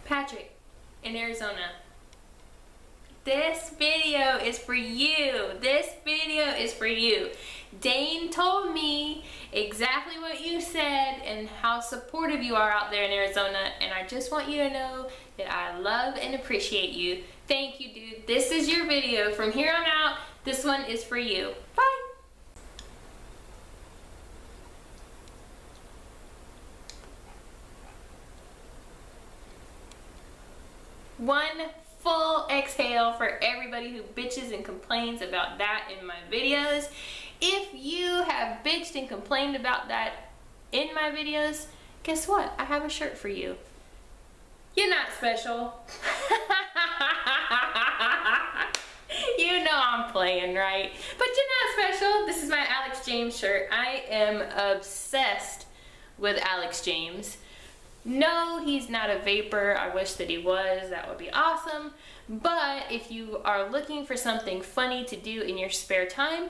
Patrick in Arizona. This video is for you. This video is for you. Dane told me exactly what you said and how supportive you are out there in Arizona, and I just want you to know that I love and appreciate you. Thank you, dude. This is your video. From here on out, this one is for you. Bye. One full exhale for everybody who bitches and complains about that in my videos. If you have bitched and complained about that in my videos, guess what? I have a shirt for you. You're not special. You know I'm playing, right? But you're not special. This is my Alex James shirt. I am obsessed with Alex James. No, he's not a vapor. I wish that he was. That would be awesome. But if you are looking for something funny to do in your spare time,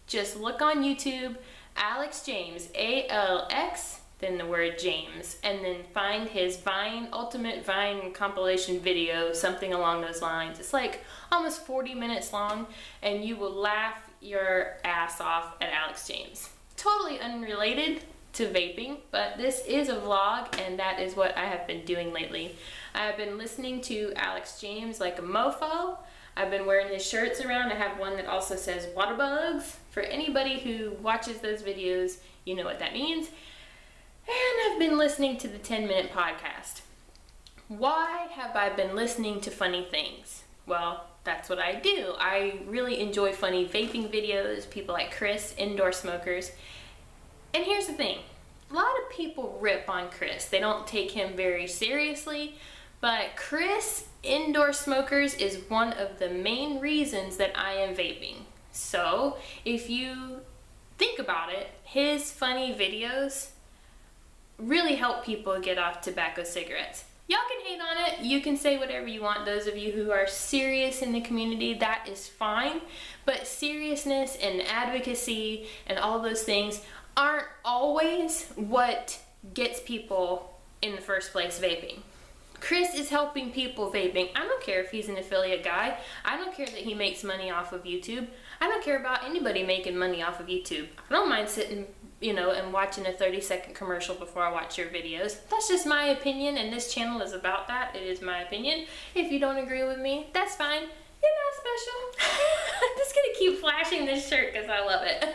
just look on YouTube, Alex James, A-L-X, then the word James, and then find his Vine, Ultimate Vine compilation video, something along those lines. It's like almost 40 minutes long, and you will laugh your ass off at Alex James. Totally unrelated to vaping, but this is a vlog, and that is what I have been doing lately. I have been listening to Alex James like a mofo. I've been wearing his shirts around. I have one that also says water bugs. For anybody who watches those videos, you know what that means. And I've been listening to the 10-minute podcast. Why have I been listening to funny things? Well, that's what I do. I really enjoy funny vaping videos, people like Chris, indoor smokers. And here's the thing, a lot of people rip on Chris. They don't take him very seriously, but Chris, Indoor Smokers, is one of the main reasons that I am vaping. So if you think about it, his funny videos really help people get off tobacco cigarettes. Y'all can hate on it, you can say whatever you want. Those of you who are serious in the community, that is fine. But seriousness and advocacy and all those things aren't always what gets people in the first place vaping. Chris is helping people vaping. I don't care if he's an affiliate guy. I don't care that he makes money off of YouTube. I don't care about anybody making money off of YouTube. I don't mind sitting, and watching a 30-second commercial before I watch your videos. That's just my opinion, and this channel is about that. It is my opinion. If you don't agree with me, that's fine. You're not special. I'm just gonna keep flashing this shirt because I love it.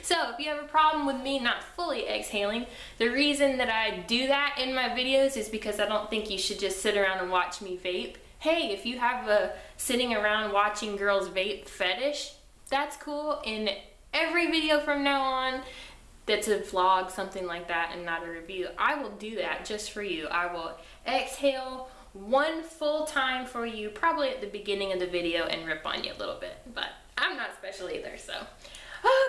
So if you have a problem with me not fully exhaling, the reason that I do that in my videos is because I don't think you should just sit around and watch me vape. Hey, if you have a sitting around watching girls vape fetish, that's cool. In every video from now on that's a vlog, something like that, and not a review, I will do that just for you. I will exhale one full time for you, probably at the beginning of the video, and rip on you a little bit. But I'm not special either, so.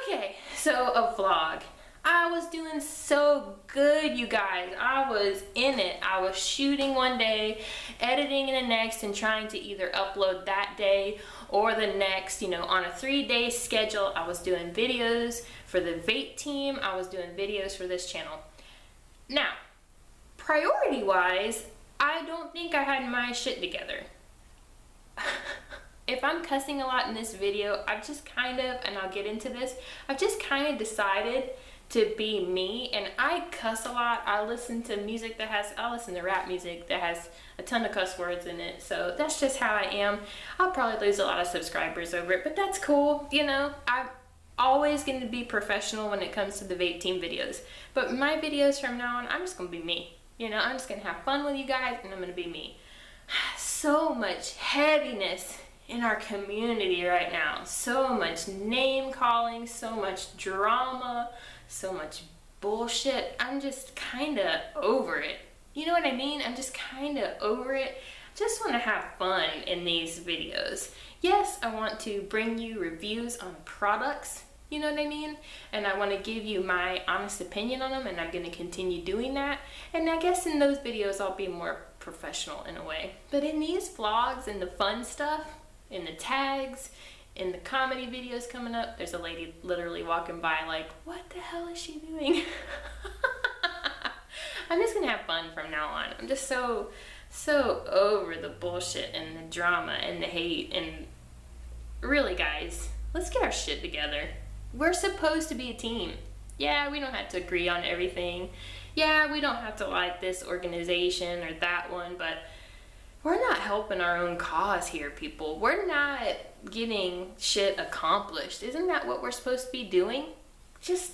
Okay, so a vlog. I was doing so good, you guys. I was in it. I was shooting one day, editing in the next, and trying to either upload that day or the next, on a 3-day schedule. I was doing videos for the vape team. I was doing videos for this channel. Now, priority-wise, I don't think I had my shit together. If I'm cussing a lot in this video, I've just kind of, and I'll get into this, I've just kind of decided to be me, and I cuss a lot. I listen to music that has, I listen to rap music that has a ton of cuss words in it, so that's just how I am. I'll probably lose a lot of subscribers over it, but that's cool, I'm always going to be professional when it comes to the vape team videos. But my videos from now on, I'm just going to be me. I'm just going to have fun with you guys, and I'm going to be me. So much heaviness in our community right now. So much name calling, so much drama, so much bullshit. I'm just kind of over it. You know what I mean? I'm just kind of over it. Just want to have fun in these videos. Yes, I want to bring you reviews on products, you know what I mean? And I want to give you my honest opinion on them, and I'm going to continue doing that. And I guess in those videos I'll be more professional in a way. But in these vlogs and the fun stuff, in the tags, in the comedy videos coming up, there's a lady literally walking by like, what the hell is she doing? I'm just gonna have fun from now on. I'm just so over the bullshit and the drama and the hate. And really, guys, let's get our shit together. We're supposed to be a team. Yeah, we don't have to agree on everything. Yeah, we don't have to like this organization or that one, but we're not helping our own cause here, people. We're not getting shit accomplished. Isn't that what we're supposed to be doing? Just,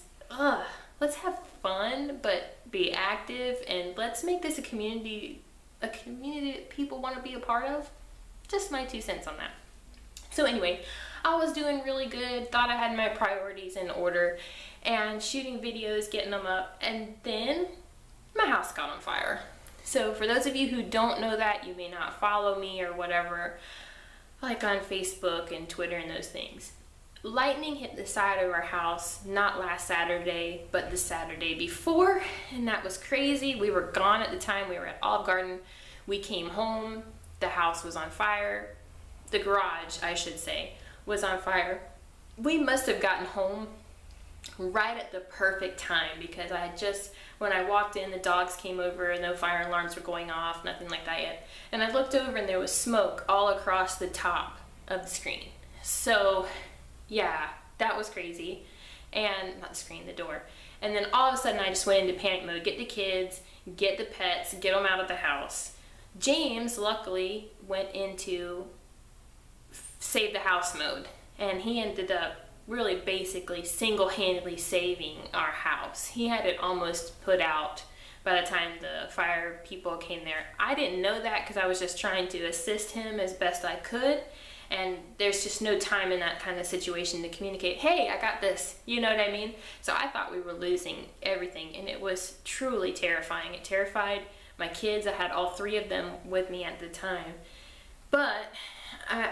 let's have fun, but be active, and let's make this a community that people want to be a part of. Just my 2 cents on that. So anyway, I was doing really good, thought I had my priorities in order, and shooting videos, getting them up, and then my house got on fire. So for those of you who don't know that, you may not follow me or whatever, like on Facebook and Twitter and those things. Lightning hit the side of our house, not last Saturday, but the Saturday before, and that was crazy. We were gone at the time. We were at Olive Garden. We came home. The house was on fire. The garage, I should say, was on fire. We must have gotten home right at the perfect time, because I had just, when I walked in, the dogs came over, no fire alarms were going off, nothing like that yet. And I looked over and there was smoke all across the top of the screen. So yeah, that was crazy. And not the screen, the door. And then all of a sudden I just went into panic mode. Get the kids, get the pets, get them out of the house. James luckily went into save the house mode, and he ended up really basically single-handedly saving our house. He had it almost put out by the time the fire people came there. I didn't know that because I was just trying to assist him as best I could, and there's just no time in that kind of situation to communicate, hey, I got this, you know what I mean? So I thought we were losing everything, and it was truly terrifying. It terrified my kids. I had all 3 of them with me at the time. But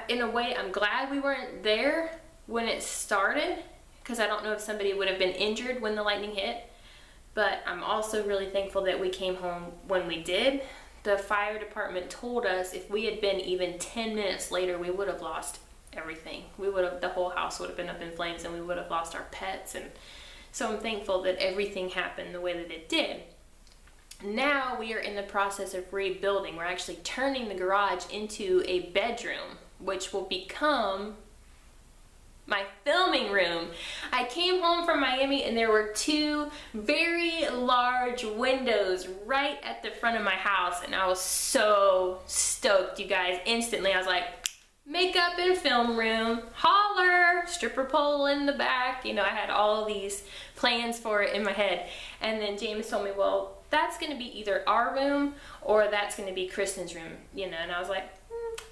in a way, I'm glad we weren't there when it started, because I don't know if somebody would have been injured when the lightning hit. But I'm also really thankful that we came home when we did. The fire department told us if we had been even 10 minutes later, we would have lost everything. The whole house would have been up in flames, and we would have lost our pets. And so I'm thankful that everything happened the way that it did. Now we are in the process of rebuilding. We're actually turning the garage into a bedroom, which will become my filming room. I came home from Miami and there were 2 very large windows right at the front of my house, and I was so stoked, you guys. Instantly I was like, makeup and film room, holler, stripper pole in the back. You know, I had all these plans for it in my head. And then James told me, well, that's gonna be either our room or that's gonna be Kristen's room, you know. And I was like,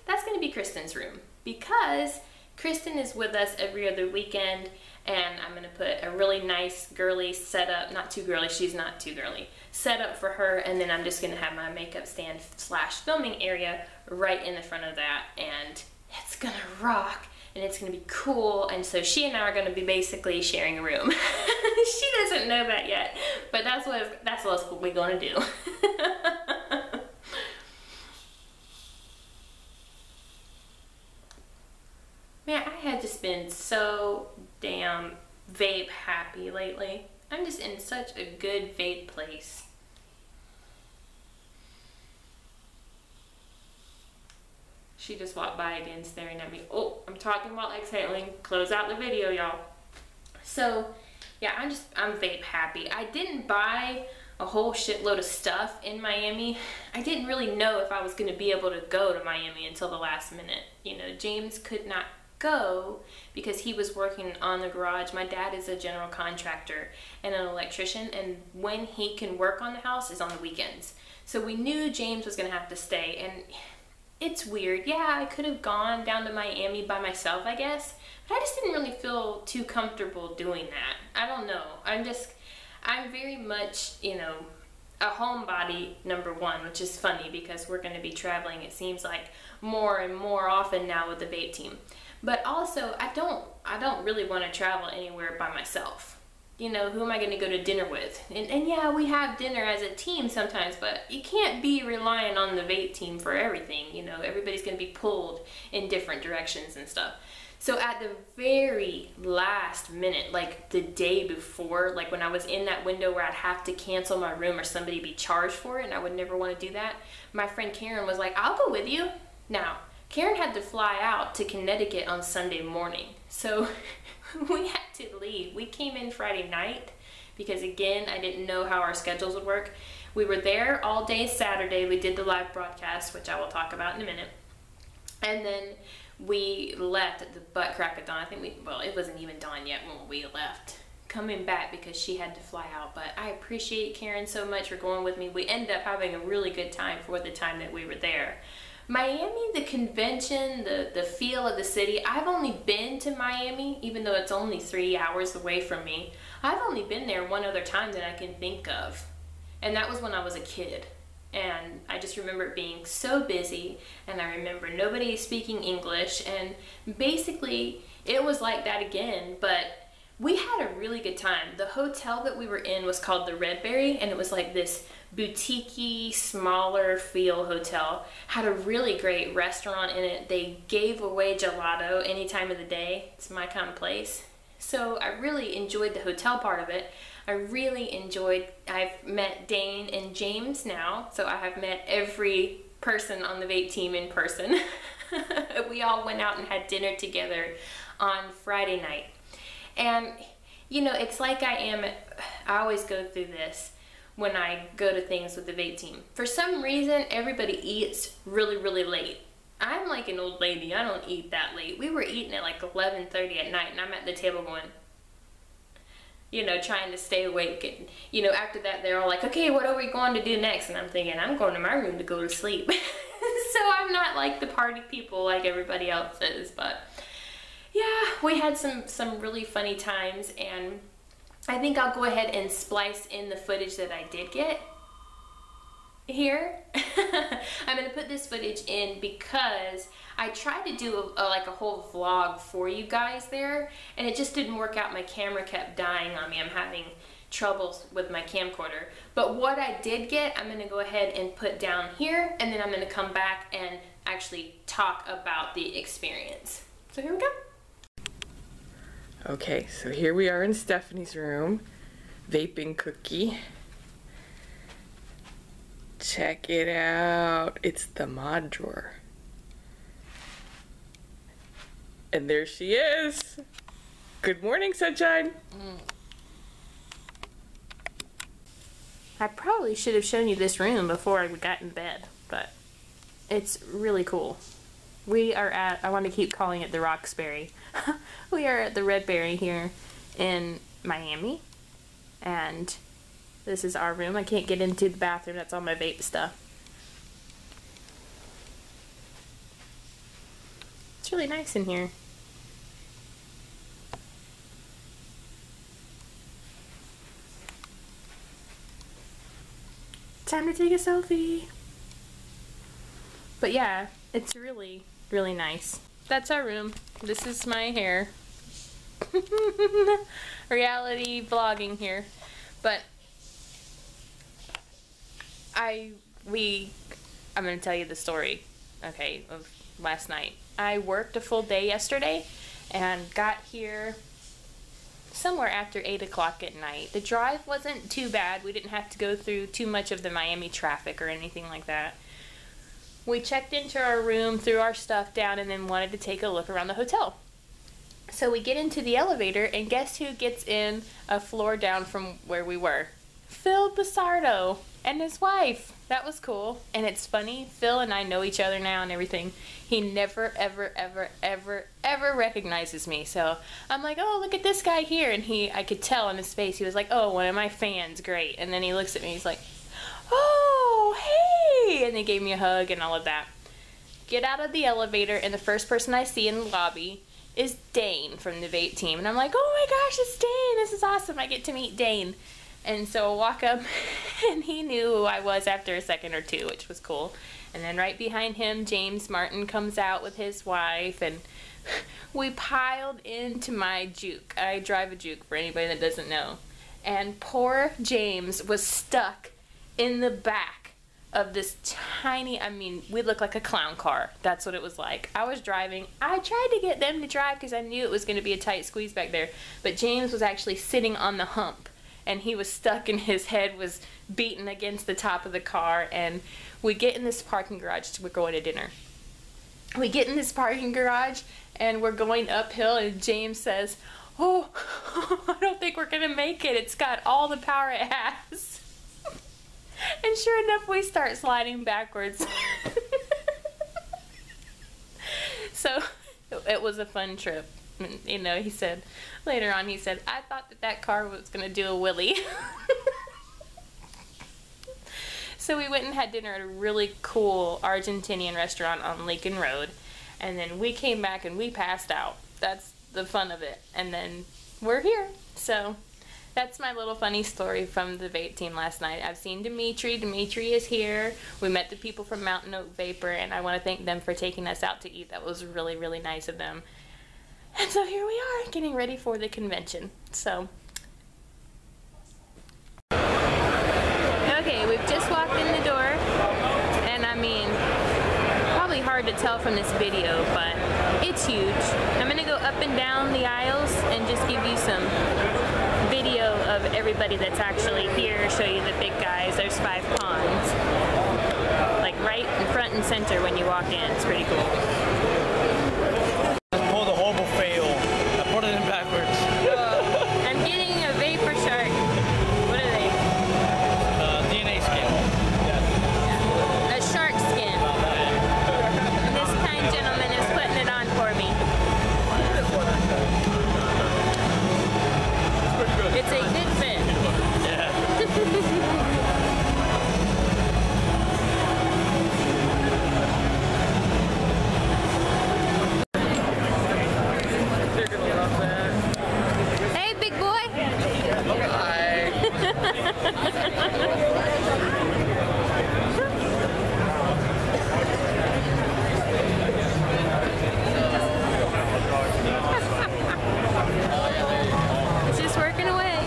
that's gonna be Kristen's room, because Kristen is with us every other weekend, and I'm gonna put a really nice girly setup, not too girly, she's not too girly, setup for her, and then I'm just gonna have my makeup stand / filming area right in the front of that, and it's gonna rock, and it's gonna be cool. And so she and I are gonna be basically sharing a room. She doesn't know that yet, but that's what we're gonna do. Man, I had just been so damn vape happy lately. I'm just in such a good vape place. She just walked by again, staring at me. Oh, I'm talking while exhaling. Close out the video, y'all. So, yeah, I'm vape happy. I didn't buy a whole shitload of stuff in Miami. I didn't really know if I was going to be able to go to Miami until the last minute. You know, James could not go because he was working on the garage. My dad is a general contractor and an electrician, and when he can work on the house is on the weekends. So we knew James was going to have to stay, and it's weird. Yeah, I could have gone down to Miami by myself, I guess, but I just didn't really feel too comfortable doing that. I don't know. I'm very much, you know, a homebody, number one, which is funny because we're going to be traveling, it seems like, more and more often now with the vape team. But also, I don't really want to travel anywhere by myself. You know, who am I going to go to dinner with? And yeah, we have dinner as a team sometimes, but you can't be relying on the vape team for everything. You know, everybody's going to be pulled in different directions and stuff. So at the very last minute, like the day before, like when I was in that window where I'd have to cancel my room or somebody be charged for it, and I would never want to do that, my friend Karen was like, I'll go with you. Now, Karen had to fly out to Connecticut on Sunday morning. So we had to leave. We came in Friday night because, again, I didn't know how our schedules would work. We were there all day Saturday. We did the live broadcast, which I will talk about in a minute. And then we left at the butt crack of dawn. I think well, it wasn't even dawn yet when we left. Coming back because she had to fly out. But I appreciate Karen so much for going with me. We ended up having a really good time for the time that we were there. Miami, the convention, the feel of the city. I've only been to Miami, even though it's only 3 hours away from me. I've only been there one other time that I can think of. And that was when I was a kid. And I just remember it being so busy, and I remember nobody speaking English, and basically it was like that again, but we had a really good time. The hotel that we were in was called the Redberry, and it was like this boutique-y, smaller feel hotel. Had a really great restaurant in it. They gave away gelato any time of the day. It's my kind of place. So I really enjoyed the hotel part of it. I really enjoyed, I've met Dane and James now, so I have met every person on the vape team in person. We all went out and had dinner together on Friday night. And, you know, it's like I always go through this when I go to things with the vape team. For some reason, everybody eats really, really late. I'm like an old lady. I don't eat that late. We were eating at like 11:30 at night, and I'm at the table going, you know, trying to stay awake. And, you know, after that, they're all like, okay, what are we going to do next? And I'm thinking, I'm going to my room to go to sleep. So I'm not like the party people like everybody else is. But yeah, we had some really funny times, and I think I'll go ahead and splice in the footage that I did get here. I'm going to put this footage in because I tried to do like a whole vlog for you guys there, and it just didn't work out. My camera kept dying on me. I'm having troubles with my camcorder. But what I did get, I'm going to go ahead and put down here, and then I'm going to come back and actually talk about the experience. So here we go. Okay, so here we are in Stephanie's room, vaping cookie. Check it out. It's the mod drawer. And there she is. Good morning, sunshine. I probably should have shown you this room before I got in bed, but it's really cool. We are at, I want to keep calling it the Roxbury. We are at the Redberry here in Miami, and this is our room. I can't get into the bathroom. That's all my vape stuff. It's really nice in here. Time to take a selfie. But yeah, it's really, really nice. That's our room. This is my hair. Reality vlogging here. But I'm going to tell you the story, okay, of last night. I worked a full day yesterday and got here somewhere after 8 o'clock at night. The drive wasn't too bad. We didn't have to go through too much of the Miami traffic or anything like that. We checked into our room, threw our stuff down, and then wanted to take a look around the hotel. So we get into the elevator, and guess who gets in a floor down from where we were? Phil Basardo and his wife. That was cool. And it's funny, Phil and I know each other now and everything. He never, ever, ever, ever, ever recognizes me. So I'm like, oh, look at this guy here. And I could tell on his face, he was like, oh, one of my fans, great. And then he looks at me, he's like, oh, hey. And they gave me a hug and all of that. Get out of the elevator, and the first person I see in the lobby is Dane from the vape team. And I'm like, oh my gosh, it's Dane. This is awesome. I get to meet Dane. And so I walk up, and he knew who I was after a second or two, which was cool. And then right behind him, James Martin comes out with his wife, and we piled into my Juke. I drive a Juke, for anybody that doesn't know. And poor James was stuck in the back of this tiny, I mean, we look like a clown car. That's what it was like. I was driving. I tried to get them to drive because I knew it was going to be a tight squeeze back there. But James was actually sitting on the hump, and he was stuck, and his head was beaten against the top of the car. And we get in this parking garage. We're going to dinner. We get in this parking garage, and we're going uphill, and James says, "Oh, I don't think we're going to make it. It's got all the power it has." And sure enough, we start sliding backwards. So it was a fun trip. You know, he said, later on, he said, "I thought that car was going to do a wheelie." So we went and had dinner at a really cool Argentinian restaurant on Lincoln Road. And then we came back and we passed out. That's the fun of it. And then we're here. So that's my little funny story from the vape team last night. I've seen Dimitri. Dimitri is here. We met the people from Mountain Oak Vapor, and I want to thank them for taking us out to eat. That was really, really nice of them. And so here we are, getting ready for the convention. So, okay, we've just walked in the door, and I mean, probably hard to tell from this video, but it's huge. I'm gonna go up and down the aisles and just give you some video of everybody that's actually here, show you the big guys. There's 5 ponds, like right in front and center when you walk in. It's pretty cool. I pulled a horrible fail. I put it in backwards. I'm getting a vapor shark. What are they? DNA skin. Yeah. A shark skin. And this kind gentleman is putting it on for me. It's a good fit. They're gonna love that. Hey, big boy. Hi. It's just working away.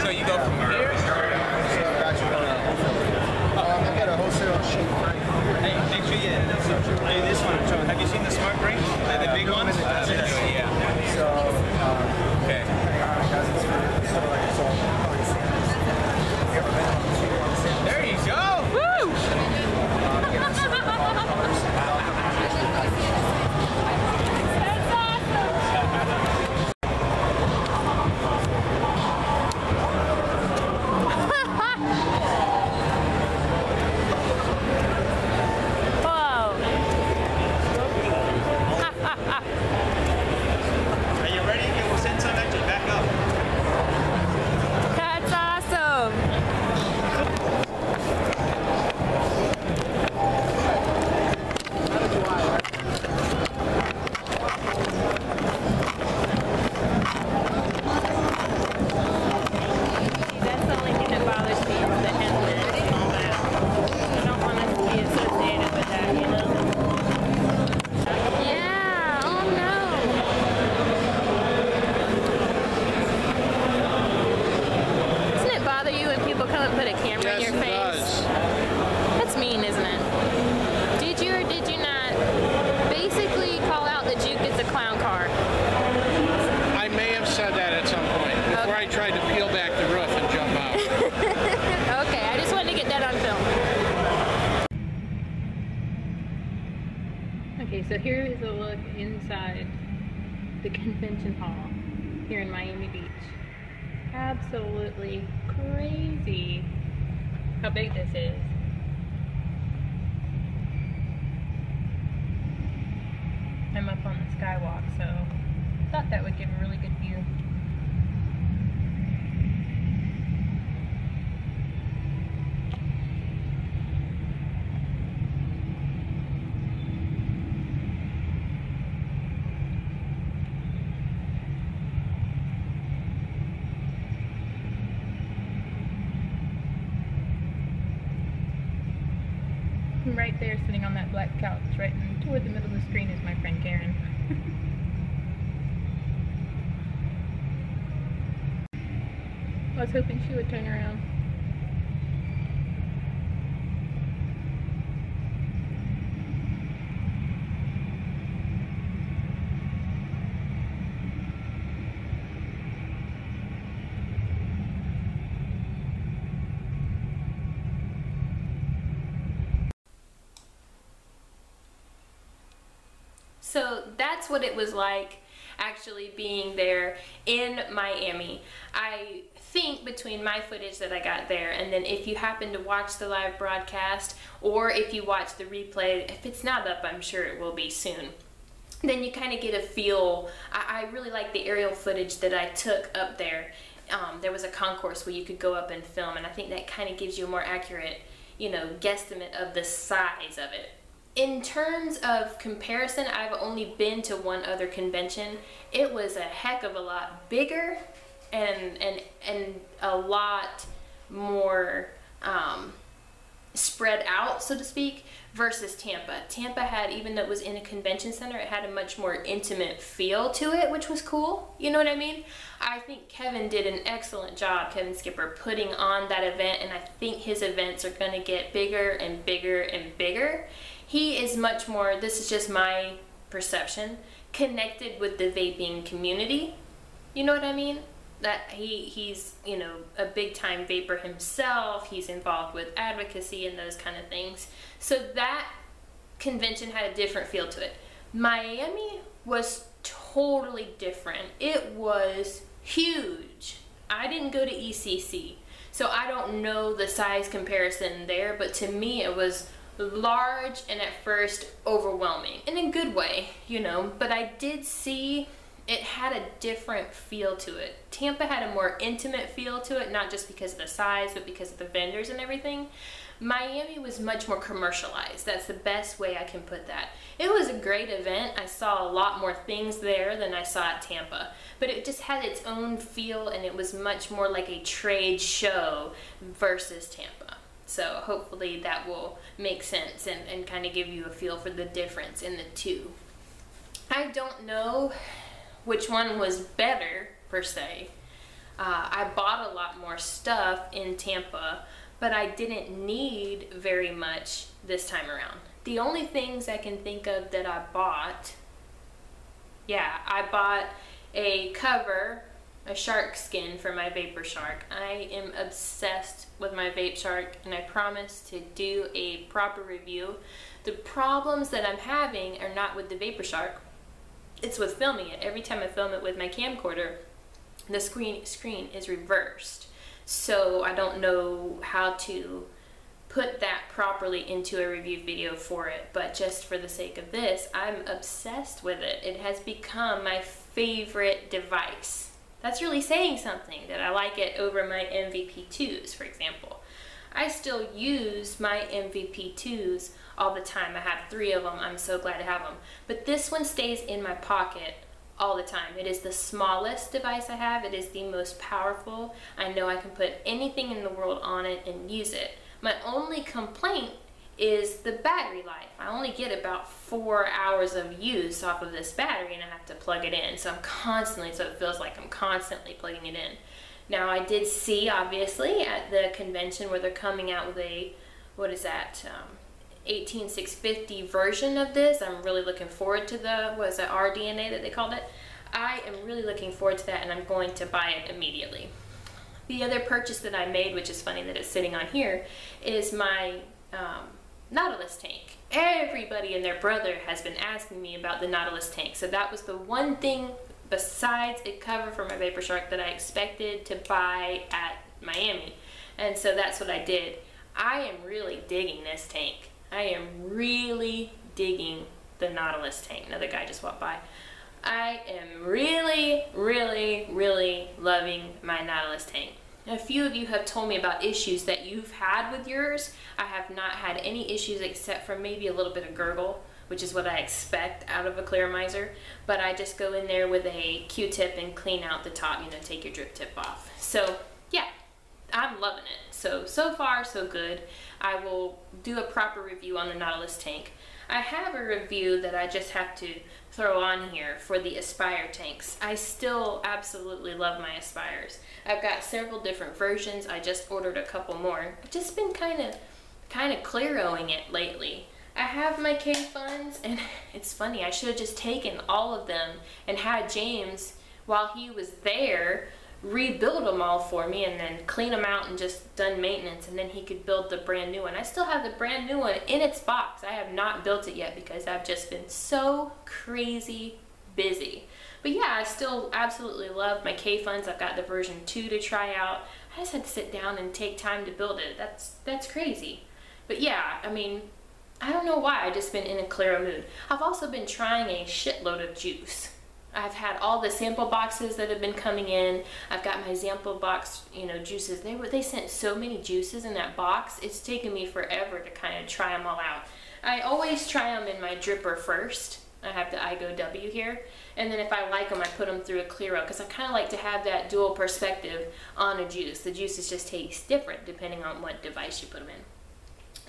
So you go from here? Hey, make sure you do this one. Have you seen the smart drinks? The big ones? Yeah. Okay. There you go. Woo! That's Are you ready? We'll send some actually back up. That's awesome. That's the only thing that bothers me is the headset and all that. I don't want to be associated with that, you know? Yeah, oh no. Doesn't it bother you when people come and put a camera in your face? That's mean, isn't it? Did you or did you not basically call out that Juke is a clown car? I may have said that at some point before I tried to peel back the roof and jump out. Okay, I just wanted to get that on film. Okay, so here is a look inside the convention hall here in Miami Beach. Absolutely crazy. how big this is. I'm up on the skywalk, so I thought that would give a really good view. Right there, sitting on that black couch, right toward the middle of the screen, is my friend Karen. I was hoping she would turn around. So that's what it was like actually being there in Miami. I think between my footage that I got there, and then if you happen to watch the live broadcast, or if you watch the replay, if it's not up, I'm sure it will be soon, then you kind of get a feel. I really like the aerial footage that I took up there. There was a concourse where you could go up and film, and I think that kind of gives you a more accurate, you know, guesstimate of the size of it. In terms of comparison, I've only been to one other convention. It was a heck of a lot bigger and a lot more spread out, so to speak, versus Tampa. Tampa had, even though it was in a convention center, it had a much more intimate feel to it, which was cool. You know what I mean? I think Kevin did an excellent job, Kevin Skipper, putting on that event, and I think his events are going to get bigger and bigger and bigger. He is much more, this is just my perception, connected with the vaping community. You know what I mean? That he's, you know, a big time vapor himself. He's involved with advocacy and those kind of things. So that convention had a different feel to it. Miami was totally different. It was huge. I didn't go to ECC, so I don't know the size comparison there, but to me it was large and at first overwhelming in a good way, you know, but I did see it had a different feel to it. Tampa had a more intimate feel to it, not just because of the size, but because of the vendors and everything. Miami was much more commercialized. That's the best way I can put that. It was a great event. I saw a lot more things there than I saw at Tampa, but it just had its own feel, and it was much more like a trade show versus Tampa. So hopefully that will make sense and kind of give you a feel for the difference in the two. I don't know which one was better, per se. I bought a lot more stuff in Tampa, but I didn't need very much this time around. The only things I can think of that I bought, I bought a cover, a shark skin for my Vapor Shark. I am obsessed with my Vape Shark, and I promise to do a proper review. The problems that I'm having are not with the Vapor Shark, it's with filming it. Every time I film it with my camcorder, the screen is reversed. So I don't know how to put that properly into a review video for it, but just for the sake of this, I'm obsessed with it. It has become my favorite device. That's really saying something, that I like it over my MVP2s, for example. I still use my MVP2s all the time. I have 3 of them. I'm so glad to have them. But this one stays in my pocket all the time. It is the smallest device I have. It is the most powerful. I know I can put anything in the world on it and use it. My only complaint is the battery life. I only get about 4 hours of use off of this battery, and I have to plug it in. So it feels like I'm constantly plugging it in. Now I did see, obviously, at the convention where they're coming out with a, 18650 version of this. I'm really looking forward to the, RDNA that they called it? I am really looking forward to that, and I'm going to buy it immediately. The other purchase that I made, which is funny that it's sitting on here, is my Nautilus tank. Everybody and their brother has been asking me about the Nautilus tank, so that was the one thing besides a cover for my Vapor Shark that I expected to buy at Miami, and so that's what I did. I am really digging this tank. I am really digging the Nautilus tank. Another guy just walked by. I am really, really, really loving my Nautilus tank. A few of you have told me about issues that you've had with yours. I have not had any issues except for maybe a little bit of gurgle, which is what I expect out of a Clearmizer. But I just go in there with a Q-tip and clean out the top, you know, take your drip tip off. So yeah, I'm loving it. So far so good. I will do a proper review on the Nautilus tank. I have a review that I just have to throw on here for the Aspire tanks. I still absolutely love my Aspires. I've got several different versions. I just ordered a couple more. I've just been kind of Clearoing it lately. I have my K-Funds, and it's funny, I should have just taken all of them and had James, while he was there, rebuild them all for me and then clean them out and just done maintenance, and then he could build the brand new one. I still have the brand new one in its box. I have not built it yet because I've just been so crazy busy. But yeah, I still absolutely love my K-Funds. I've got the version 2 to try out. I just had to sit down and take time to build it. That's crazy. But yeah, I mean, I don't know why, I've just been in a Claro mood. I've also been trying a shitload of juice. I've had all the sample boxes that have been coming in. I've got my sample box, you know, juices. They sent so many juices in that box. It's taken me forever to kind of try them all out. I always try them in my dripper first. I have the iGo W here. And then if I like them, I put them through a Claro, because I kind of like to have that dual perspective on a juice. The juices just taste different depending on what device you put them in.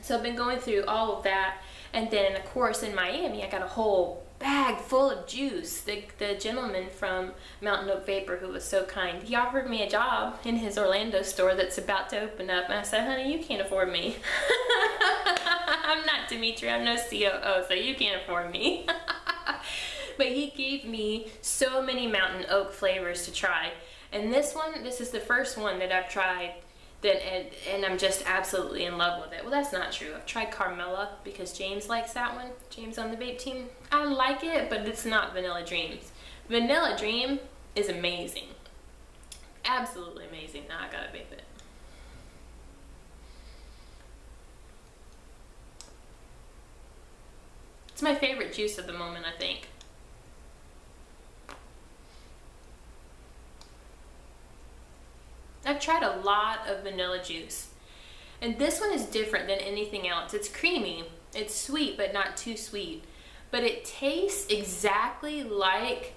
So I've been going through all of that, and then of course in Miami I got a whole bag full of juice. The gentleman from Mountain Oak Vapor, who was so kind, he offered me a job in his Orlando store that's about to open up, and I said, honey, you can't afford me. I'm not Dimitri, I'm no COO, so you can't afford me. But he gave me so many Mountain Oak flavors to try, and this is the first one that I've tried and I'm just absolutely in love with it. Well, that's not true. I've tried Carmella because James likes that one. James on the vape team. I like it, but it's not Vanilla Dreams. Vanilla Dream is amazing. Absolutely amazing. Now I gotta vape it. It's my favorite juice at the moment, I think. I've tried a lot of vanilla juice, and this one is different than anything else. It's creamy, it's sweet, but not too sweet, but it tastes exactly like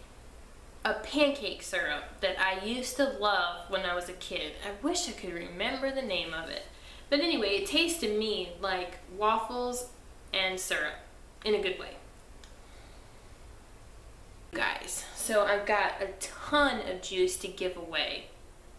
a pancake syrup that I used to love when I was a kid. I wish I could remember the name of it, but anyway, it tastes to me like waffles and syrup in a good way. Guys, so I've got a ton of juice to give away.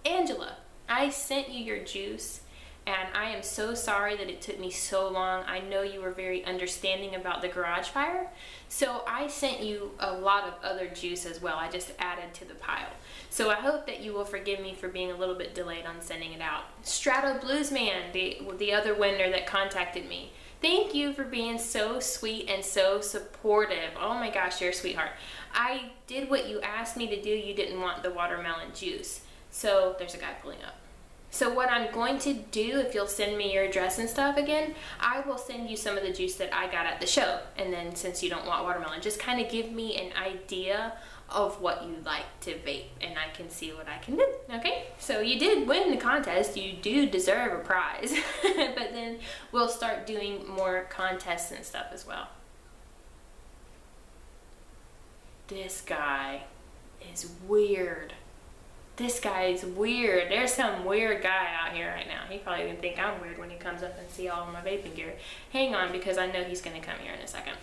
Angela, I sent you your juice, and I am so sorry that it took me so long. I know you were very understanding about the garage fire, so I sent you a lot of other juice as well. I just added to the pile. So I hope that you will forgive me for being a little bit delayed on sending it out. Strato Bluesman, the other winner that contacted me, thank you for being so sweet and so supportive. Oh my gosh, you're a sweetheart. I did what you asked me to do. You didn't want the watermelon juice. So there's a guy pulling up. So what I'm going to do, if you'll send me your address and stuff again, I will send you some of the juice that I got at the show. And then since you don't want watermelon, just kind of give me an idea of what you like to vape, and I can see what I can do. Okay, so you did win the contest. You do deserve a prize. But then we'll start doing more contests and stuff as well. This guy is weird. This guy is weird. There's some weird guy out here right now. He probably even think I'm weird when he comes up and see all of my vaping gear. Hang on, because I know he's gonna come here in a second.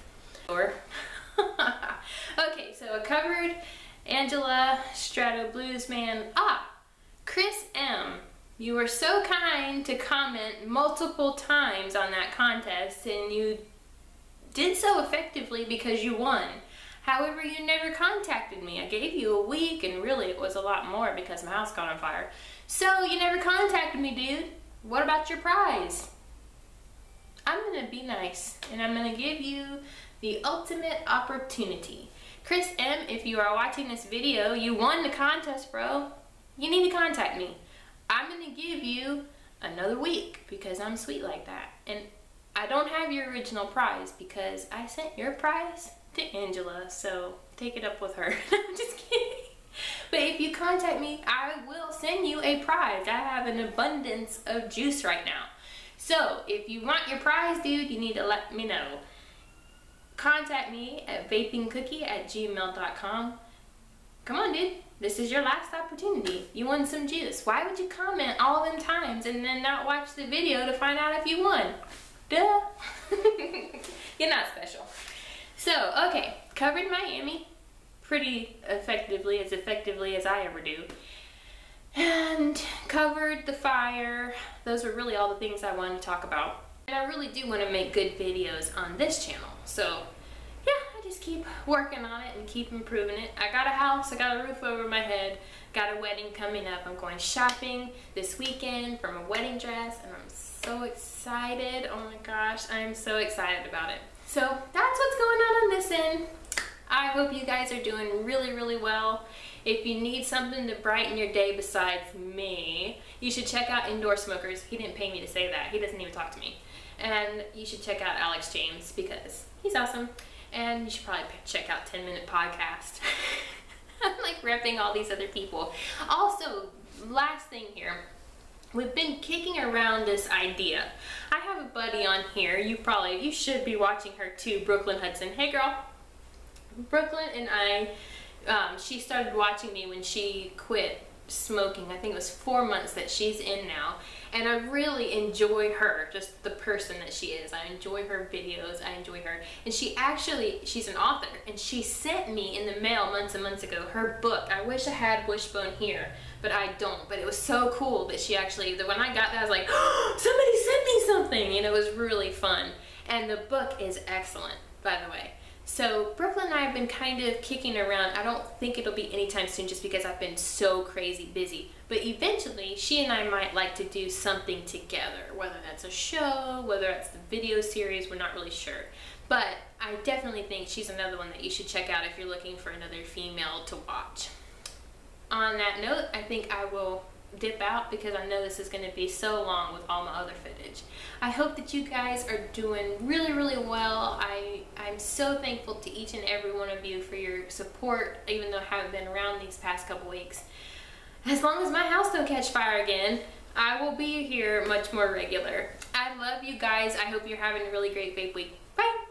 Or okay, so I covered Angela, Strato Bluesman. Chris M. You were so kind to comment multiple times on that contest, and you did so effectively because you won. However, you never contacted me. I gave you a week, and really it was a lot more because my house caught on fire. So you never contacted me, dude. What about your prize? I'm gonna be nice, and I'm gonna give you the ultimate opportunity. Chris M, if you are watching this video, you won the contest, bro. You need to contact me. I'm gonna give you another week because I'm sweet like that. And I don't have your original prize because I sent your prize to Angela, so take it up with her. I'm just kidding. But if you contact me, I will send you a prize. I have an abundance of juice right now. So if you want your prize, dude, you need to let me know. Contact me at vapingcookie@gmail.com. Come on, dude. This is your last opportunity. You won some juice. Why would you comment all them times and then not watch the video to find out if you won? Duh. You're not special. So, okay. Covered Miami pretty effectively as I ever do. And covered the fire. Those are really all the things I wanted to talk about. And I really do want to make good videos on this channel. So, yeah, I just keep working on it and keep improving it. I got a house, I got a roof over my head, got a wedding coming up. I'm going shopping this weekend for my wedding dress, and I'm so excited. Oh my gosh, I'm so excited about it. So that's what's going on this end. I hope you guys are doing really, really well. If you need something to brighten your day besides me, you should check out Indoor Smokers. He didn't pay me to say that. He doesn't even talk to me. And you should check out Alex James because he's awesome. And you should probably check out 10 Minute Podcast. I'm like repping all these other people. Also, last thing here. We've been kicking around this idea. I have a buddy on here. You should be watching her too, Brooklyn Hudson. Hey girl. Brooklyn and I, she started watching me when she quit smoking. I think it was 4 months that she's in now. And I really enjoy her, just the person that she is. I enjoy her videos, I enjoy her. And she's an author, and she sent me in the mail months and months ago her book. I wish I had Wishbone here, but I don't. But it was so cool that she actually, when I got that, I was like, oh, somebody sent me something! And it was really fun. And the book is excellent, by the way. So Brooklyn and I have been kind of kicking around. I don't think it'll be anytime soon just because I've been so crazy busy. But eventually, she and I might like to do something together. Whether that's a show, whether that's the video series, we're not really sure. But I definitely think she's another one that you should check out if you're looking for another female to watch. On that note, I think I will dip out because I know this is going to be so long with all my other footage. I hope that you guys are doing really, really well. I'm so thankful to each and every one of you for your support, even though I haven't been around these past couple weeks. As long as my house don't catch fire again, I will be here much more regular. I love you guys. I hope you're having a really great vape week. Bye!